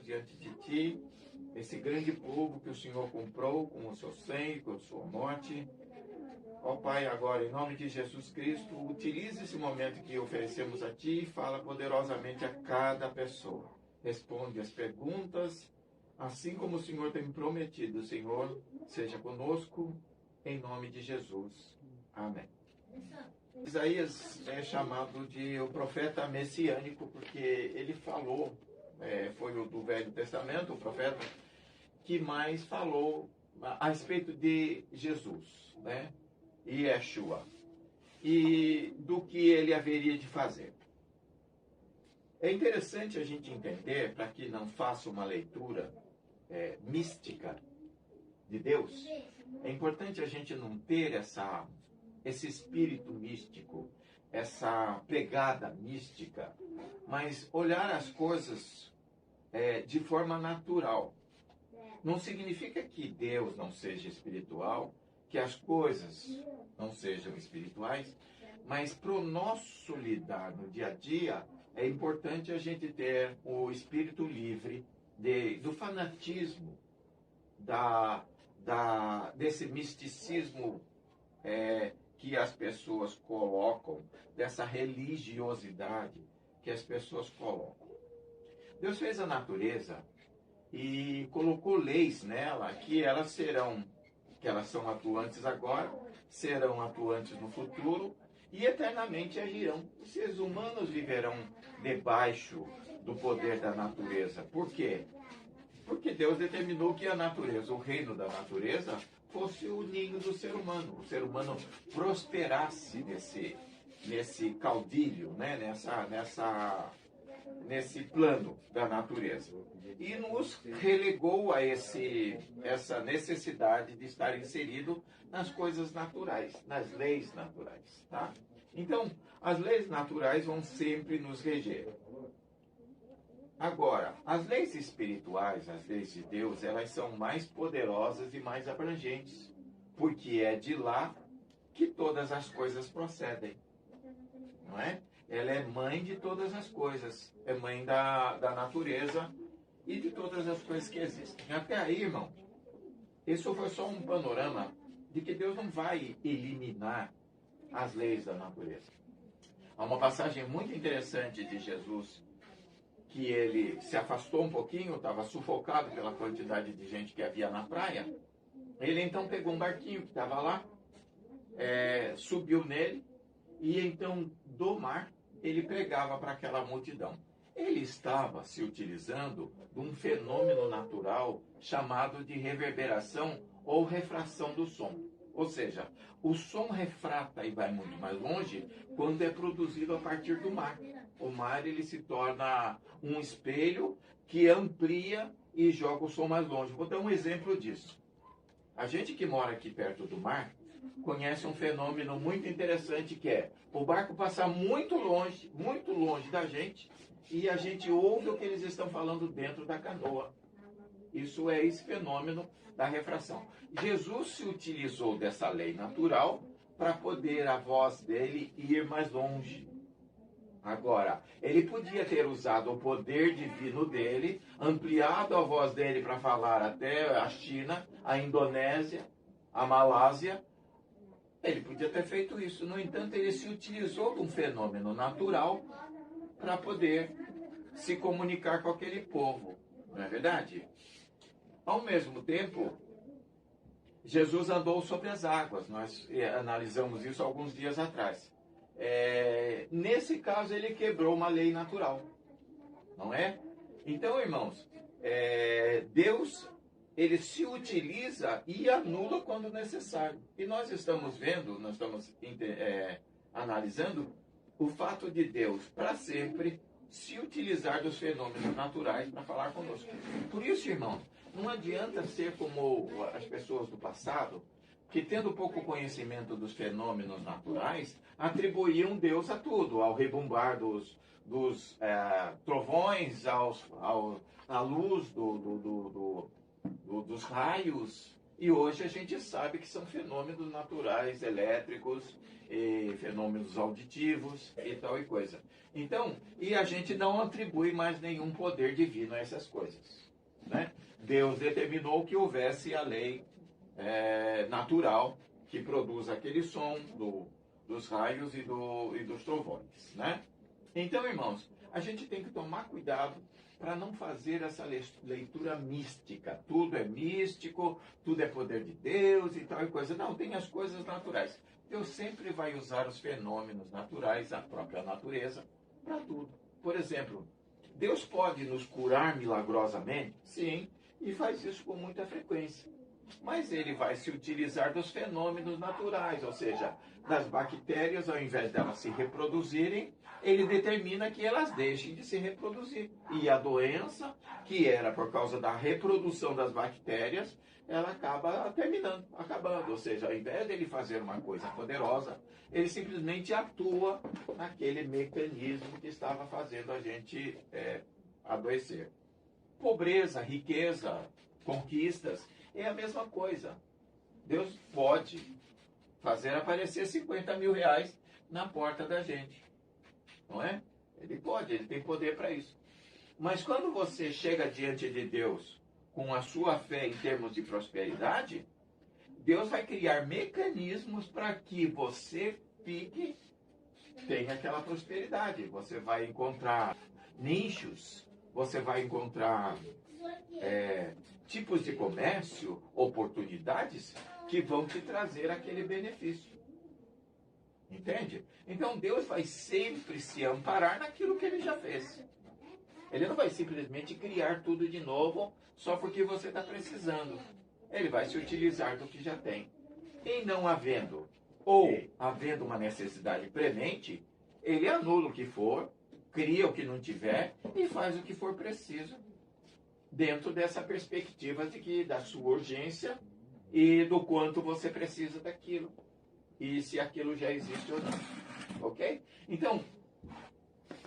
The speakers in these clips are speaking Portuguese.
diante de Ti, esse grande povo que o Senhor comprou com o seu sangue, com a sua morte. Ó Pai, agora, em nome de Jesus Cristo, utilize esse momento que oferecemos a Ti e fala poderosamente a cada pessoa. Responde as perguntas, assim como o Senhor tem prometido. Senhor, seja conosco, em nome de Jesus. Amém. Isaías é chamado de o profeta messiânico, porque ele falou, foi o do Velho Testamento, o profeta, que mais falou a respeito de Jesus, né? Yeshua, e do que ele haveria de fazer. É interessante a gente entender, para que não faça uma leitura mística de Deus, é importante a gente não ter esse espírito místico, essa pegada mística, mas olhar as coisas de forma natural. Não significa que Deus não seja espiritual, que as coisas não sejam espirituais, mas para o nosso lidar no dia a dia, é importante a gente ter o espírito livre do fanatismo, desse misticismo que as pessoas colocam, dessa religiosidade que as pessoas colocam. Deus fez a natureza e colocou leis nela que elas são atuantes agora, serão atuantes no futuro e eternamente agirão. Os seres humanos viverão debaixo do poder da natureza. Por quê? Porque Deus determinou que a natureza, o reino da natureza, fosse o ninho do ser humano. O ser humano prosperasse nesse caudilho, né? nesse plano da natureza. E nos relegou a essa necessidade de estar inserido nas coisas naturais, nas leis naturais. Tá? Então, as leis naturais vão sempre nos reger. Agora, as leis espirituais, as leis de Deus, elas são mais poderosas e mais abrangentes, porque é de lá que todas as coisas procedem. Não é? Ela é mãe de todas as coisas, é mãe da natureza e de todas as coisas que existem. Até aí, irmão, isso foi só um panorama de que Deus não vai eliminar as leis da natureza. Há uma passagem muito interessante de Jesus, que ele se afastou um pouquinho, estava sufocado pela quantidade de gente que havia na praia. Ele então pegou um barquinho que estava lá, subiu nele, e então do mar ele pregava para aquela multidão. Ele estava se utilizando de um fenômeno natural chamado de reverberação ou refração do som. Ou seja, o som refrata e vai muito mais longe quando é produzido a partir do mar. O mar ele se torna um espelho que amplia e joga o som mais longe. Vou dar um exemplo disso. A gente que mora aqui perto do mar conhece um fenômeno muito interessante, que é o barco passar muito longe da gente e a gente ouve o que eles estão falando dentro da canoa. Isso é esse fenômeno da refração. Jesus se utilizou dessa lei natural para poder a voz dele ir mais longe. Agora, ele podia ter usado o poder divino dele, ampliado a voz dele para falar até a China, a Indonésia, a Malásia. Ele podia ter feito isso. No entanto, ele se utilizou de um fenômeno natural para poder se comunicar com aquele povo. Não é verdade? Ao mesmo tempo, Jesus andou sobre as águas. Nós analisamos isso alguns dias atrás. Nesse caso, ele quebrou uma lei natural. Não é? Então, irmãos, Deus, ele se utiliza e anula quando necessário. E nós estamos vendo, nós estamos analisando o fato de Deus, para sempre, se utilizar dos fenômenos naturais para falar conosco. Por isso, irmão, não adianta ser como as pessoas do passado, que tendo pouco conhecimento dos fenômenos naturais, atribuíam Deus a tudo, ao rebumbar dos trovões, à luz dos raios, E hoje a gente sabe que são fenômenos naturais, elétricos, e fenômenos auditivos e tal e coisa. Então, e a gente não atribui mais nenhum poder divino a essas coisas, né? Deus determinou que houvesse a lei natural que produz aquele som dos raios e dos trovões, né? Então, irmãos, a gente tem que tomar cuidado para não fazer essa leitura mística. Tudo é místico, tudo é poder de Deus e tal e coisa. Não, tem as coisas naturais. Deus sempre vai usar os fenômenos naturais, a própria natureza, para tudo. Por exemplo, Deus pode nos curar milagrosamente? Sim, e faz isso com muita frequência. Mas ele vai se utilizar dos fenômenos naturais, ou seja, das bactérias, ao invés delas se reproduzirem, ele determina que elas deixem de se reproduzir. E a doença, que era por causa da reprodução das bactérias, ela acaba acabando. Ou seja, ao invés dele fazer uma coisa poderosa, ele simplesmente atua naquele mecanismo que estava fazendo a gente adoecer. Pobreza, riqueza, conquistas, é a mesma coisa. Deus pode fazer aparecer 50 mil reais na porta da gente. Não é? Ele pode, ele tem poder para isso. Mas quando você chega diante de Deus com a sua fé em termos de prosperidade, Deus vai criar mecanismos para que você tenha aquela prosperidade. Você vai encontrar nichos, você vai encontrar tipos de comércio, oportunidades que vão te trazer aquele benefício. Entende? Então Deus vai sempre se amparar naquilo que ele já fez. Ele não vai simplesmente criar tudo de novo só porque você está precisando. Ele vai se utilizar do que já tem. E não havendo, ou havendo uma necessidade premente, ele anula o que for, cria o que não tiver e faz o que for preciso, dentro dessa perspectiva da sua urgência e do quanto você precisa daquilo. E se aquilo já existe ou não. Ok? Então,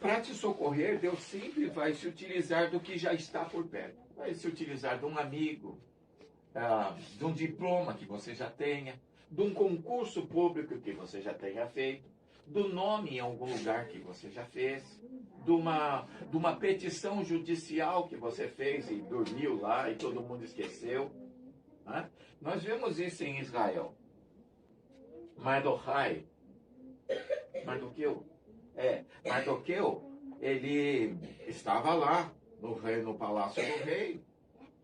para te socorrer, Deus sempre vai se utilizar do que já está por perto. Vai se utilizar de um amigo, de um diploma que você já tenha, de um concurso público que você já tenha feito, do nome em algum lugar que você já fez, de uma petição judicial que você fez e dormiu lá e todo mundo esqueceu. Né? Nós vemos isso em Israel. Mardoqueu, ele estava lá no palácio do rei.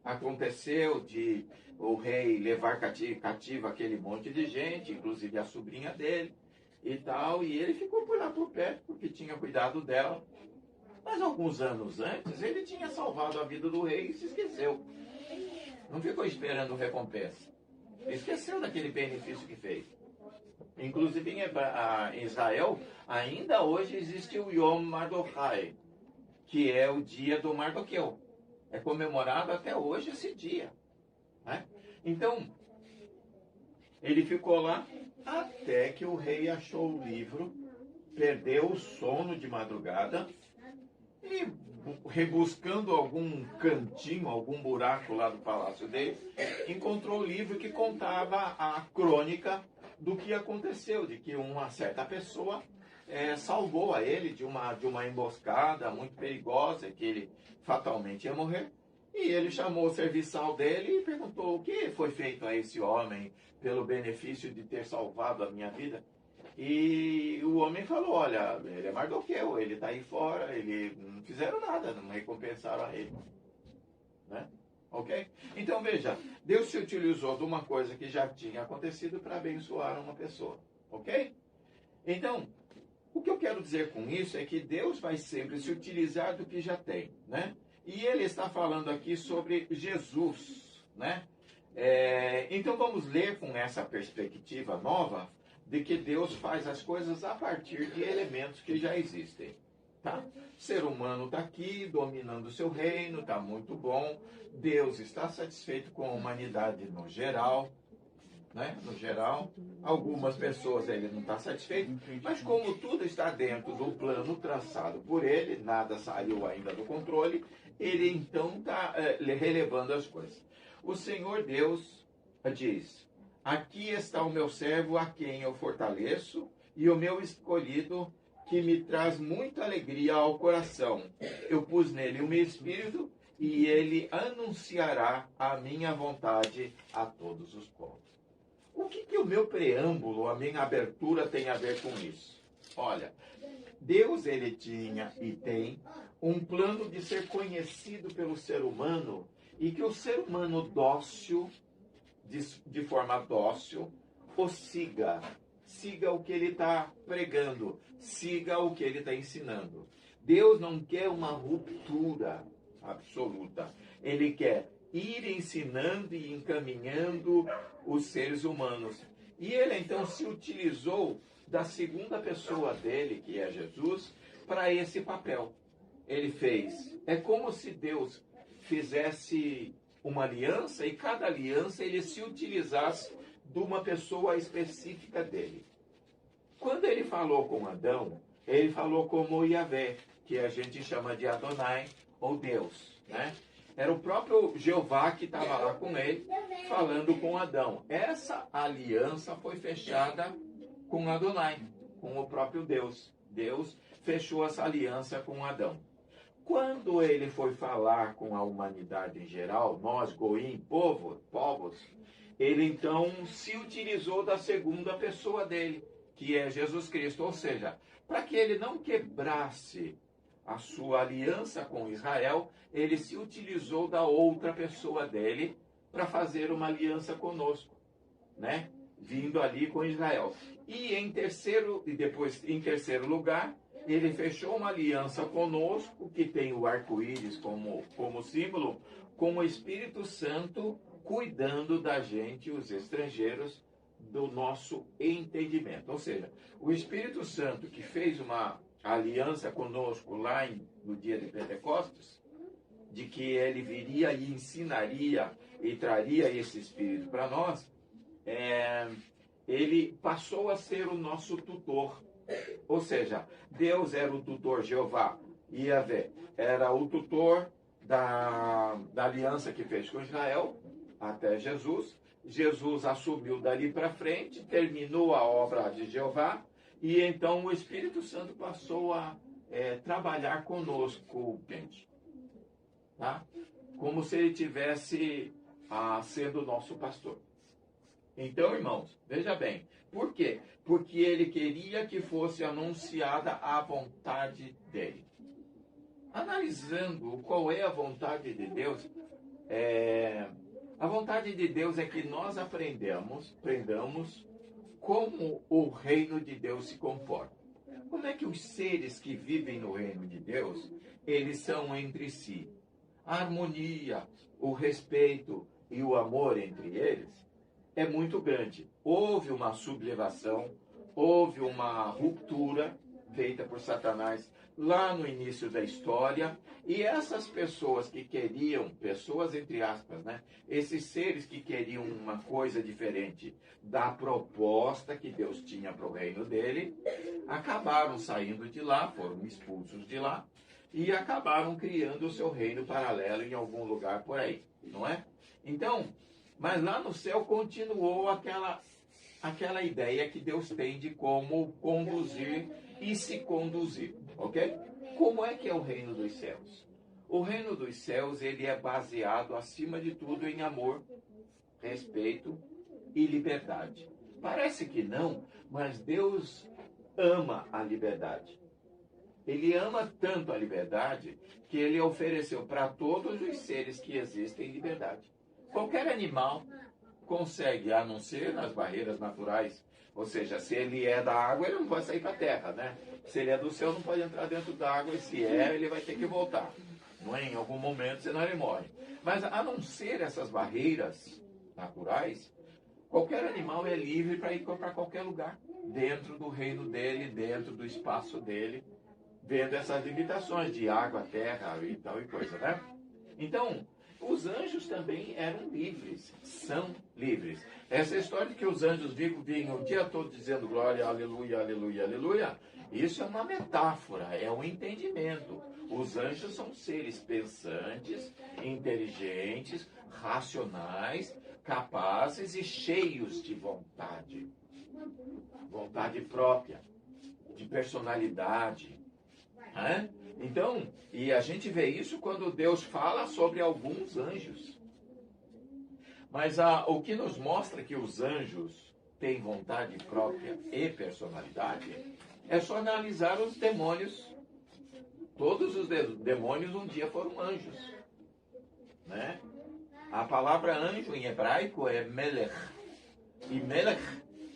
Aconteceu de o rei levar cativo aquele monte de gente, inclusive a sobrinha dele e tal, e ele ficou por lá por perto, porque tinha cuidado dela. Mas alguns anos antes, ele tinha salvado a vida do rei e se esqueceu. Não ficou esperando recompensa. Esqueceu daquele benefício que fez. Inclusive em Israel, ainda hoje existe o Yom Mardochai, que é o dia do Mardoqueu. É comemorado até hoje esse dia. Né? Então, ele ficou lá até que o rei achou o livro, perdeu o sono de madrugada e, rebuscando algum cantinho, algum buraco lá do palácio dele, encontrou o livro que contava a crônica do que aconteceu, de que uma certa pessoa salvou a ele de uma emboscada muito perigosa, que ele fatalmente ia morrer. E ele chamou o serviçal dele e perguntou: o que foi feito a esse homem pelo benefício de ter salvado a minha vida? E o homem falou: olha, ele é Mardoqueu, ele está aí fora, ele não fizeram nada, não recompensaram a ele. Né? Ok? Então veja, Deus se utilizou de uma coisa que já tinha acontecido para abençoar uma pessoa. Ok? Então, o que eu quero dizer com isso é que Deus vai sempre se utilizar do que já tem, né? E ele está falando aqui sobre Jesus, né? Então vamos ler com essa perspectiva nova de que Deus faz as coisas a partir de elementos que já existem. Tá? O ser humano está aqui, dominando o seu reino, está muito bom. Deus está satisfeito com a humanidade no geral. Né? No geral, algumas pessoas ele não está satisfeito, mas como tudo está dentro do plano traçado por ele, nada saiu ainda do controle, ele então está relevando as coisas. O Senhor Deus diz: aqui está o meu servo a quem eu fortaleço e o meu escolhido que me traz muita alegria ao coração. Eu pus nele o meu espírito e ele anunciará a minha vontade a todos os povos. O que o meu preâmbulo, a minha abertura tem a ver com isso? Olha, Deus ele tinha e tem um plano de ser conhecido pelo ser humano e que o ser humano dócil, de forma dócil, o siga. Siga o que ele está pregando, siga o que ele está ensinando. Deus não quer uma ruptura absoluta. Ele quer ir ensinando e encaminhando os seres humanos. E ele então se utilizou da segunda pessoa dele, que é Jesus, para esse papel. Ele fez. É como se Deus fizesse uma aliança e cada aliança ele se utilizasse de uma pessoa específica dele. Quando ele falou com Adão, ele falou como Yahvé, que a gente chama de Adonai, ou Deus, né? Era o próprio Jeová que estava lá com ele, falando com Adão. Essa aliança foi fechada com Adonai, com o próprio Deus. Deus fechou essa aliança com Adão. Quando ele foi falar com a humanidade em geral, nós, Goim, povos, ele então se utilizou da segunda pessoa dele, que é Jesus Cristo. Ou seja, para que ele não quebrasse a sua aliança com Israel, ele se utilizou da outra pessoa dele para fazer uma aliança conosco, né? Vindo ali com Israel. E em terceiro lugar, ele fechou uma aliança conosco, que tem o arco-íris como símbolo, com o Espírito Santo cuidando da gente, os estrangeiros, do nosso entendimento. Ou seja, o Espírito Santo que fez uma aliança conosco lá no dia de Pentecostes, de que ele viria e ensinaria e traria esse Espírito para nós, ele passou a ser o nosso tutor. Ou seja, Deus era o tutor, Jeová, Yahvé, era o tutor da aliança que fez com Israel, até Jesus. Jesus assumiu dali para frente, terminou a obra de Jeová, e então o Espírito Santo passou a trabalhar conosco, gente. Tá? Como se ele tivesse sendo nosso pastor. Então, irmãos, veja bem, por quê? Porque ele queria que fosse anunciada a vontade dele. Analisando qual é a vontade de Deus, a vontade de Deus é que nós aprendamos como o reino de Deus se comporta. Como é que os seres que vivem no reino de Deus, eles são entre si? A harmonia, o respeito e o amor entre eles é muito grande. Houve uma sublevação, houve uma ruptura feita por Satanás lá no início da história, e essas pessoas que queriam, pessoas entre aspas, né? Esses seres que queriam uma coisa diferente da proposta que Deus tinha para o reino dele, acabaram saindo de lá, foram expulsos de lá, e acabaram criando o seu reino paralelo em algum lugar por aí, não é? Então, mas lá no céu continuou aquela ideia que Deus tem de como conduzir e se conduzir, ok? Como é que é o reino dos céus? O reino dos céus, ele é baseado, acima de tudo, em amor, respeito e liberdade. Parece que não, mas Deus ama a liberdade. Ele ama tanto a liberdade que ele ofereceu para todos os seres que existem liberdade. Qualquer animal consegue, a não ser nas barreiras naturais. Ou seja, se ele é da água, ele não pode sair para a terra, né? Se ele é do céu, não pode entrar dentro da água, e se ele vai ter que voltar. Não é? Em algum momento, senão ele morre. Mas a não ser essas barreiras naturais, qualquer animal é livre para ir para qualquer lugar, dentro do reino dele, dentro do espaço dele, vendo essas limitações de água, terra e tal e coisa, né? Então, os anjos também eram livres, são livres. Essa história de que os anjos vinham o dia todo dizendo glória, aleluia, aleluia, aleluia, isso é uma metáfora, é um entendimento. Os anjos são seres pensantes, inteligentes, racionais, capazes e cheios de vontade. Vontade própria, de personalidade. Né? Então, e a gente vê isso quando Deus fala sobre alguns anjos. Mas o que nos mostra que os anjos têm vontade própria e personalidade é só analisar os demônios. Todos os demônios um dia foram anjos. Né? A palavra anjo em hebraico é melech. E melech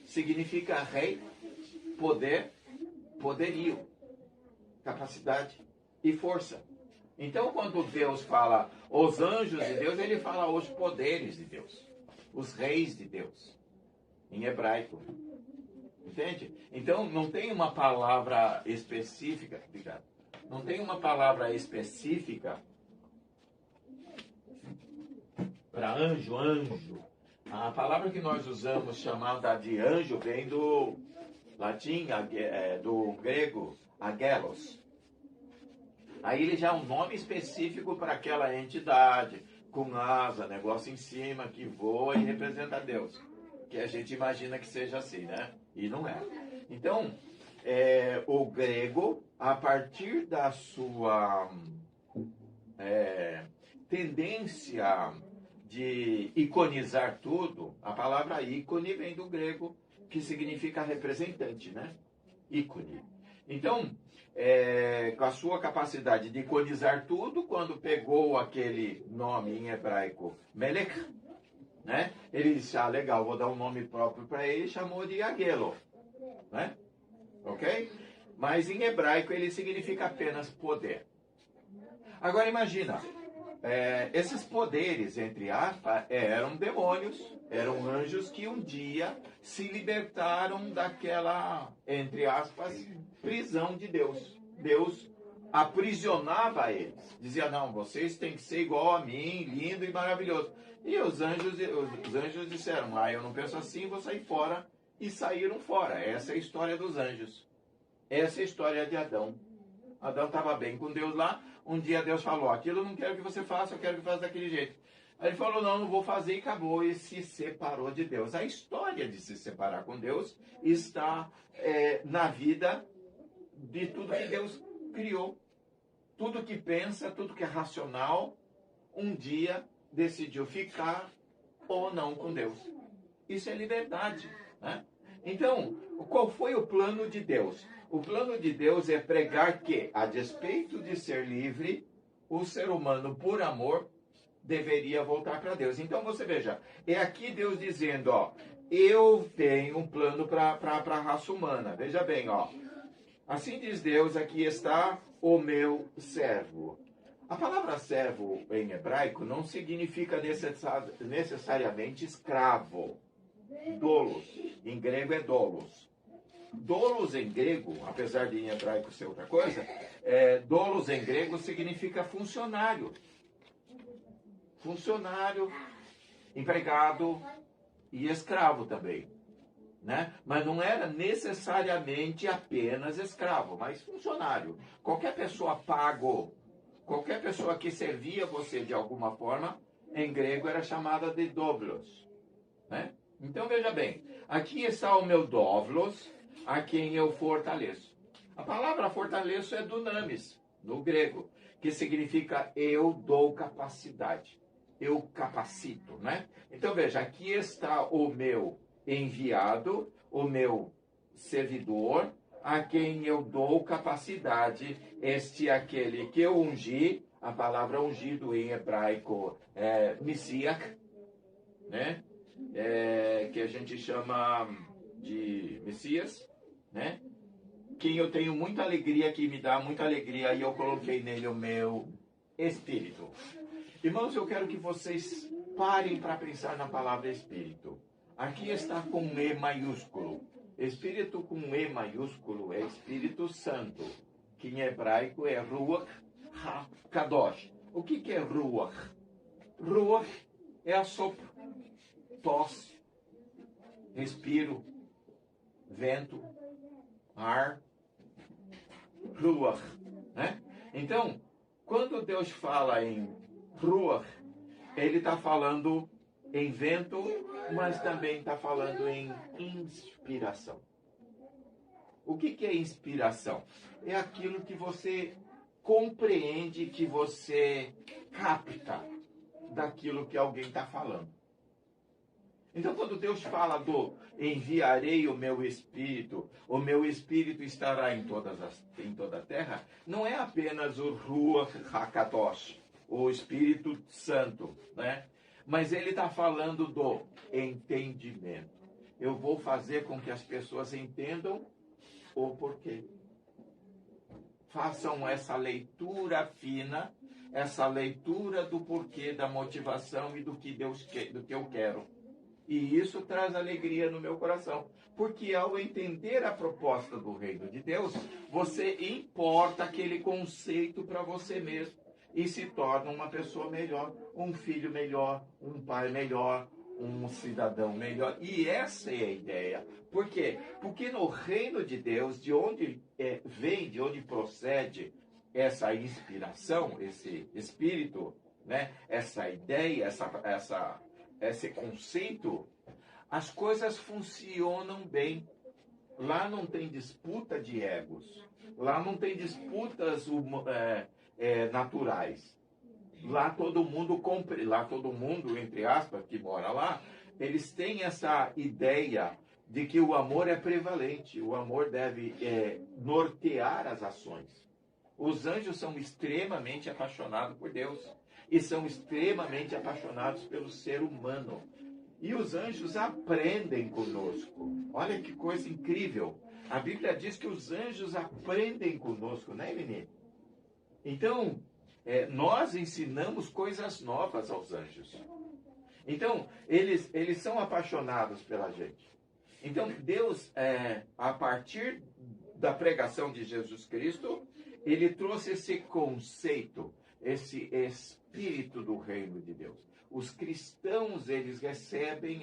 significa rei, poder, poderio, capacidade e força. Então, quando Deus fala os anjos de Deus, ele fala os poderes de Deus, os reis de Deus, em hebraico. Entende? Então, não tem uma palavra específica, obrigado, não tem uma palavra específica para anjo, anjo. A palavra que nós usamos chamada de anjo vem do latim, do grego, agelos. Aí ele já é um nome específico para aquela entidade, com asa, negócio em cima, que voa e representa Deus. Que a gente imagina que seja assim, né? E não é. Então, o grego, a partir da sua tendência de iconizar tudo, a palavra ícone vem do grego, que significa representante, né? Ícone. Então, com a sua capacidade de iconizar tudo, quando pegou aquele nome em hebraico, Melech, né? Ele disse, legal, vou dar um nome próprio para ele, chamou de Agelo, né? Ok? Mas em hebraico ele significa apenas poder. Agora imagina, esses poderes, entre aspas, eram demônios, eram anjos que um dia se libertaram daquela, entre aspas, prisão de Deus. Deus aprisionava eles. Dizia, não, vocês têm que ser igual a mim, lindo e maravilhoso. E os anjos disseram, eu não penso assim, vou sair fora. E saíram fora. Essa é a história dos anjos. Essa é a história de Adão. Adão estava bem com Deus lá. Um dia Deus falou, aquilo eu não quero que você faça, eu quero que faça daquele jeito. Aí ele falou, não vou fazer, e acabou, e se separou de Deus. A história de se separar com Deus está na vida de tudo que Deus criou. Tudo que pensa, tudo que é racional, um dia decidiu ficar ou não com Deus. Isso é liberdade, né? Então, qual foi o plano de Deus? O plano de Deus é pregar que, a despeito de ser livre, o ser humano, por amor, deveria voltar para Deus. Então você veja, é aqui Deus dizendo, eu tenho um plano para a raça humana. Veja bem, assim diz Deus, aqui está o meu servo. A palavra servo em hebraico não significa necessariamente escravo. Dolos, em grego é dolos. Dolos em grego, apesar de em hebraico ser outra coisa, dolos em grego significa funcionário. Funcionário, empregado e escravo também. Né? Mas não era necessariamente apenas escravo, mas funcionário. Qualquer pessoa pago, qualquer pessoa que servia você de alguma forma, em grego era chamada de doblos. Né? Então veja bem, aqui está o meu dovlos, a quem eu fortaleço. A palavra fortaleço é dunamis, no grego, que significa eu dou capacidade, eu capacito, né? Então veja, aqui está o meu enviado, o meu servidor, a quem eu dou capacidade, aquele que eu ungi, a palavra ungido em hebraico é Messiach, né? Que a gente chama de Messias, né? Quem eu tenho muita alegria, que me dá muita alegria, e eu coloquei nele o meu espírito. Irmãos, eu quero que vocês parem para pensar na palavra espírito. Aqui está com E maiúsculo. Espírito com E maiúsculo é Espírito Santo, que em hebraico é Ruach HaKadosh. O que é Ruach? Ruach é assopro, tosse, respiro, vento, ar, Ruach, né? Então, quando Deus fala em Ruach, ele está falando em vento, mas também está falando em inspiração. O que é inspiração? É aquilo que você compreende, que você capta daquilo que alguém está falando. Então, quando Deus fala do enviarei o meu Espírito estará em toda a terra, não é apenas o Ruach HaKadosh, o Espírito Santo, né? Mas ele está falando do entendimento. Eu vou fazer com que as pessoas entendam o porquê. Façam essa leitura fina, essa leitura do porquê, da motivação e do que Deus quer, do que eu quero. E isso traz alegria no meu coração. Porque ao entender a proposta do reino de Deus, você importa aquele conceito para você mesmo. E se torna uma pessoa melhor, um filho melhor, um pai melhor, um cidadão melhor. E essa é a ideia. Por quê? Porque no reino de Deus, de onde vem, de onde procede essa inspiração, esse espírito, né? Essa ideia, esse conceito, as coisas funcionam bem. Lá não tem disputa de egos. Lá não tem disputas naturais. Lá todo mundo, entre aspas, que mora lá, eles têm essa ideia de que o amor é prevalente. O amor deve nortear as ações. Os anjos são extremamente apaixonados por Deus. E são extremamente apaixonados pelo ser humano. E os anjos aprendem conosco. Olha que coisa incrível. A Bíblia diz que os anjos aprendem conosco, né, Eline? Então, nós ensinamos coisas novas aos anjos. Então, eles são apaixonados pela gente. Então, Deus, a partir da pregação de Jesus Cristo, ele trouxe esse conceito, esse espírito do reino de Deus. Os cristãos, eles recebem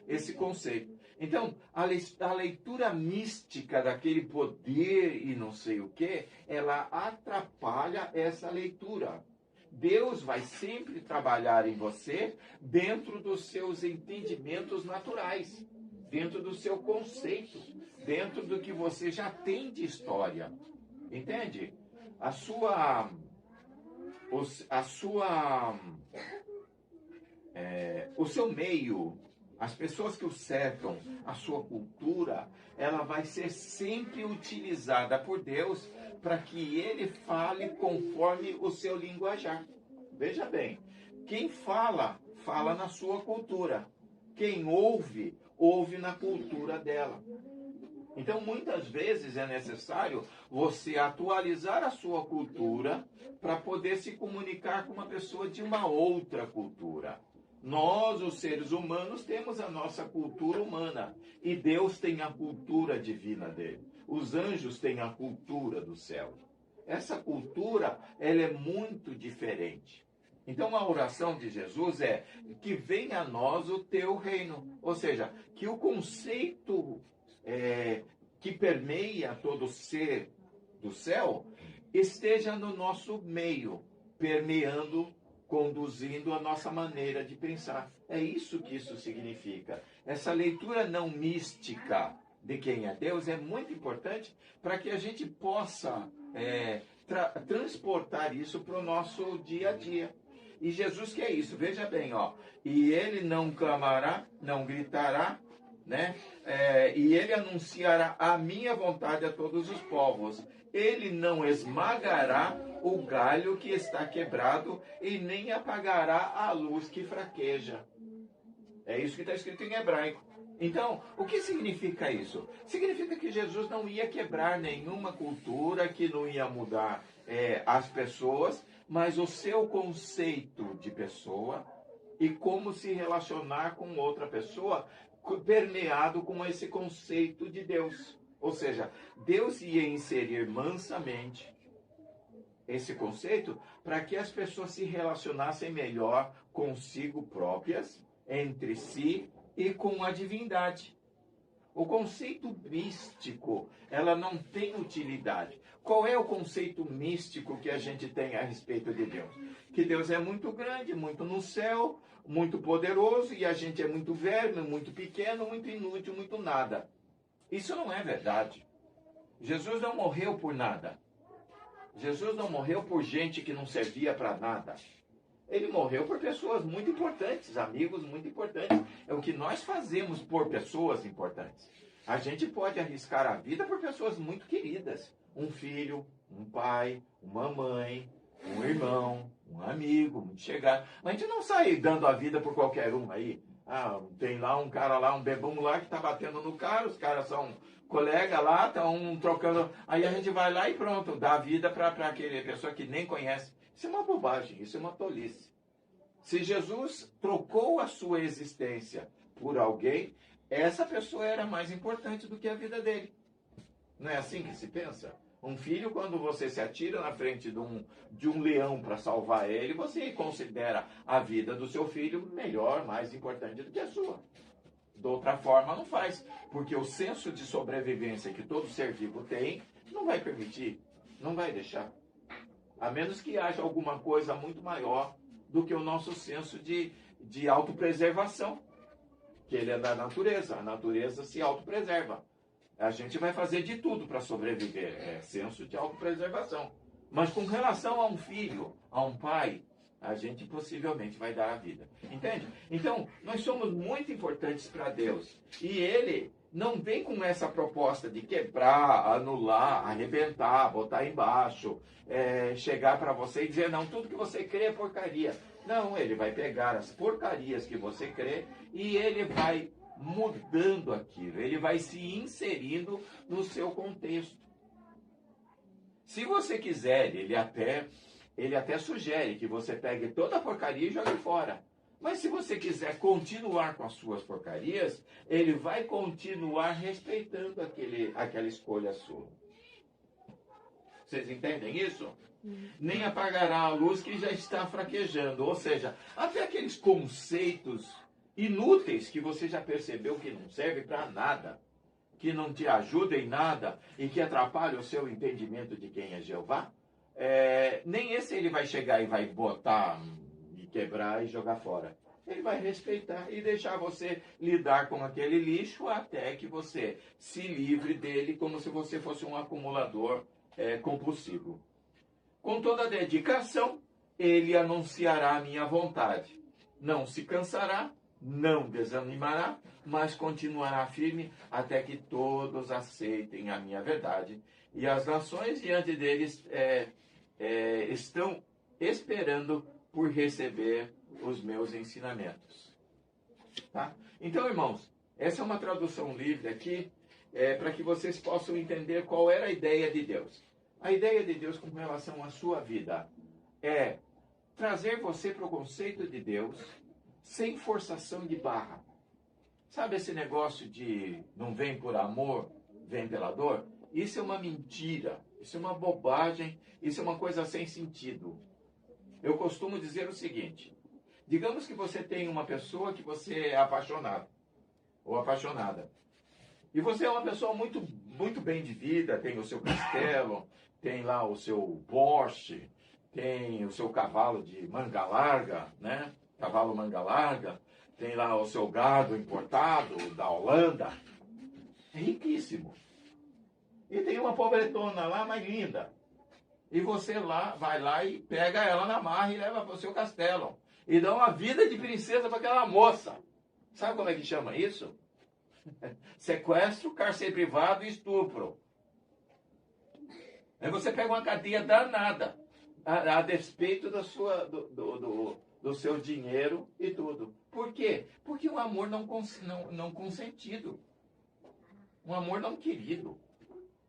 esse conceito. Então, a leitura mística daquele poder e não sei o que, ela atrapalha essa leitura. Deus vai sempre trabalhar em você dentro dos seus entendimentos naturais, dentro do seu conceito, dentro do que você já tem de história. Entende? O seu meio, as pessoas que o cercam, a sua cultura, ela vai ser sempre utilizada por Deus para que ele fale conforme o seu linguajar. Veja bem, quem fala, fala na sua cultura. Quem ouve, ouve na cultura dela. Então, muitas vezes é necessário você atualizar a sua cultura para poder se comunicar com uma pessoa de uma outra cultura. Nós, os seres humanos, temos a nossa cultura humana e Deus tem a cultura divina dele. Os anjos têm a cultura do céu. Essa cultura, ela é muito diferente. Então, a oração de Jesus é que venha a nós o teu reino. Ou seja, que o conceito que permeia todo ser do céu esteja no nosso meio, permeando, conduzindo a nossa maneira de pensar. É isso que isso significa. Essa leitura não mística de quem é Deus é muito importante para que a gente possa transportar isso para o nosso dia a dia. E Jesus que é isso, veja bem, ó. E ele não clamará, não gritará, né? E ele anunciará a minha vontade a todos os povos. Ele não esmagará o galho que está quebrado e nem apagará a luz que fraqueja. É isso que está escrito em hebraico. Então, o que significa isso? Significa que Jesus não ia quebrar nenhuma cultura, que não ia mudar as pessoas, mas o seu conceito de pessoa e como se relacionar com outra pessoa permeado com esse conceito de Deus. Ou seja, Deus ia inserir mansamente esse conceito para que as pessoas se relacionassem melhor consigo próprias, entre si e com a divindade. O conceito místico, ela não tem utilidade. Qual é o conceito místico que a gente tem a respeito de Deus? Que Deus é muito grande, muito no céu, muito poderoso, e a gente é muito verme, muito pequeno, muito inútil, muito nada. Isso não é verdade. Jesus não morreu por nada. Jesus não morreu por gente que não servia para nada. Ele morreu por pessoas muito importantes, amigos muito importantes. É o que nós fazemos por pessoas importantes. A gente pode arriscar a vida por pessoas muito queridas. Um filho, um pai, uma mãe, um irmão, um amigo, muito chegado. Mas a gente não sai dando a vida por qualquer um aí. Ah, tem lá um cara lá, um bebum lá que está batendo no cara, os caras são colegas lá, estão trocando. Aí a gente vai lá e pronto, dá a vida para aquele pessoa que nem conhece. Isso é uma bobagem, isso é uma tolice. Se Jesus trocou a sua existência por alguém, essa pessoa era mais importante do que a vida dele. Não é assim que se pensa? Um filho, quando você se atira na frente de um leão para salvar ele, você considera a vida do seu filho melhor, mais importante do que a sua. De outra forma, não faz. Porque o senso de sobrevivência que todo ser vivo tem, não vai permitir, não vai deixar. A menos que haja alguma coisa muito maior do que o nosso senso de autopreservação. Que ele é da natureza. A natureza se autopreserva. A gente vai fazer de tudo para sobreviver. É senso de autopreservação. Mas com relação a um filho, a um pai, a gente possivelmente vai dar a vida. Entende? Então, nós somos muito importantes para Deus. E Ele não vem com essa proposta de quebrar, anular, arrebentar, botar embaixo, chegar para você e dizer, não, tudo que você crê é porcaria. Não, Ele vai pegar as porcarias que você crê e Ele vai mudando aquilo. Ele vai se inserindo no seu contexto. Se você quiser, ele até sugere que você pegue toda a porcaria e jogue fora. Mas se você quiser continuar com as suas porcarias, ele vai continuar respeitando aquela escolha sua. Vocês entendem isso? Nem apagará a luz que já está fraquejando. Ou seja, até aqueles conceitos inúteis que você já percebeu que não servem para nada, que não te ajudam em nada e que atrapalham o seu entendimento de quem é Jeová, nem esse ele vai chegar e vai botar e quebrar e jogar fora. Ele vai respeitar e deixar você lidar com aquele lixo até que você se livre dele como se você fosse um acumulador compulsivo. Com toda a dedicação, ele anunciará a minha vontade. Não se cansará, não desanimará, mas continuará firme até que todos aceitem a minha verdade. E as nações diante deles estão esperando por receber os meus ensinamentos. Tá? Então, irmãos, essa é uma tradução livre aqui, para que vocês possam entender qual era a ideia de Deus. A ideia de Deus com relação à sua vida é trazer você para o conceito de Deus sem forçação de barra. Sabe esse negócio de não vem por amor, vem pela dor? Isso é uma mentira, isso é uma bobagem, isso é uma coisa sem sentido. Eu costumo dizer o seguinte: digamos que você tem uma pessoa que você é apaixonado ou apaixonada. E você é uma pessoa muito, muito bem de vida, tem o seu castelo, tem lá o seu Porsche, tem o seu cavalo de manga larga, né? Cavalo manga larga, tem lá o seu gado importado da Holanda. É riquíssimo. E tem uma pobretona lá, mais linda. E você lá, vai lá e pega ela na marra e leva para o seu castelo. E dá uma vida de princesa para aquela moça. Sabe como é que chama isso? Sequestro, cárcere privado e estupro. Aí você pega uma cadeia danada, a despeito do seu dinheiro e tudo. Por quê? Porque o amor não consentido. Um amor não querido.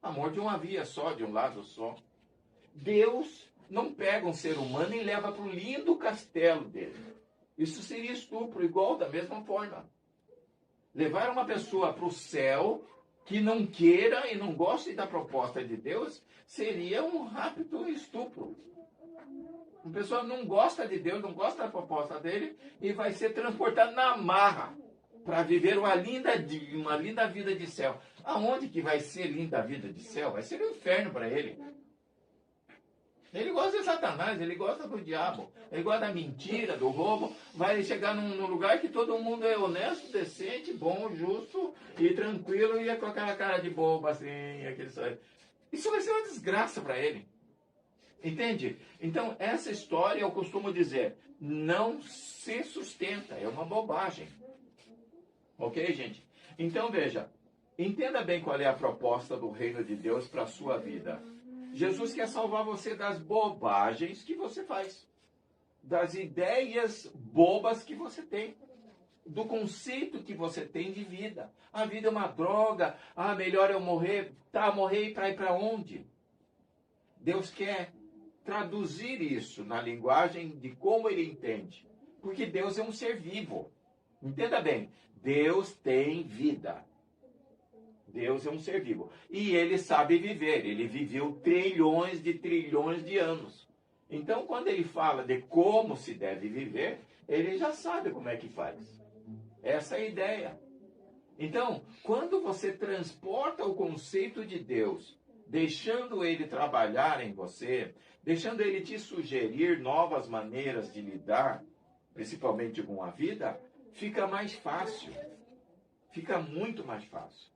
Amor de uma via só, de um lado só. Deus não pega um ser humano e leva para o lindo castelo dele. Isso seria estupro, igual da mesma forma. Levar uma pessoa para o céu que não queira e não goste da proposta de Deus seria um rápido estupro. Uma pessoa não gosta de Deus, não gosta da proposta dele e vai ser transportada na marra. para viver uma linda vida de céu. Aonde que vai ser linda a vida de céu? Vai ser um inferno para ele. Ele gosta de Satanás, ele gosta do diabo, ele gosta da mentira, do roubo. Vai chegar num lugar que todo mundo é honesto, decente, bom, justo e tranquilo e é com aquela cara de bobo assim. Isso vai ser uma desgraça para ele. Entende? Então, essa história eu costumo dizer, não se sustenta, é uma bobagem. Ok, gente? Então, veja, entenda bem qual é a proposta do reino de Deus para a sua vida. Jesus quer salvar você das bobagens que você faz, das ideias bobas que você tem, do conceito que você tem de vida. A vida é uma droga, melhor eu morrer. Tá, morrer para ir para onde? Deus quer traduzir isso na linguagem de como ele entende, porque Deus é um ser vivo. Entenda bem, Deus tem vida. Deus é um ser vivo. E ele sabe viver. Ele viveu trilhões de anos. Então, quando ele fala de como se deve viver, ele já sabe como é que faz. Essa é a ideia. Então, quando você transporta o conceito de Deus, deixando ele trabalhar em você, deixando ele te sugerir novas maneiras de lidar, principalmente com a vida, fica mais fácil. Fica muito mais fácil.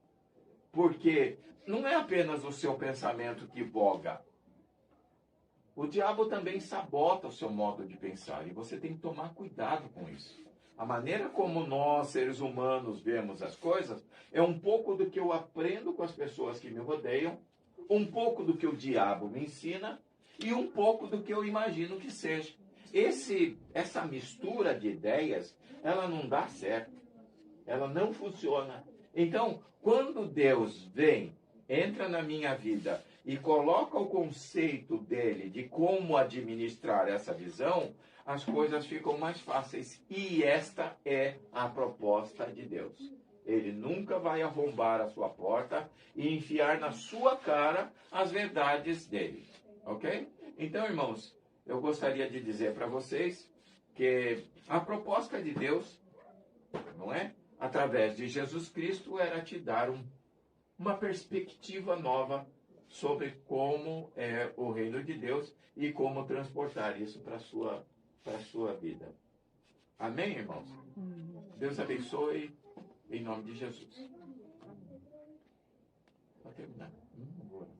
Porque não é apenas o seu pensamento que voga. O diabo também sabota o seu modo de pensar. E você tem que tomar cuidado com isso. A maneira como nós, seres humanos, vemos as coisas é um pouco do que eu aprendo com as pessoas que me rodeiam, um pouco do que o diabo me ensina e um pouco do que eu imagino que seja. Essa mistura de ideias, ela não dá certo. Ela não funciona. Então, quando Deus vem, entra na minha vida e coloca o conceito dele de como administrar essa visão, as coisas ficam mais fáceis. E esta é a proposta de Deus. Ele nunca vai arrombar a sua porta e enfiar na sua cara as verdades dele. Ok? Então, irmãos, eu gostaria de dizer para vocês que a proposta de Deus, não é? Através de Jesus Cristo, era te dar uma perspectiva nova sobre como é o reino de Deus e como transportar isso para a sua vida. Amém, irmãos? Deus abençoe em nome de Jesus. Para terminar. Agora.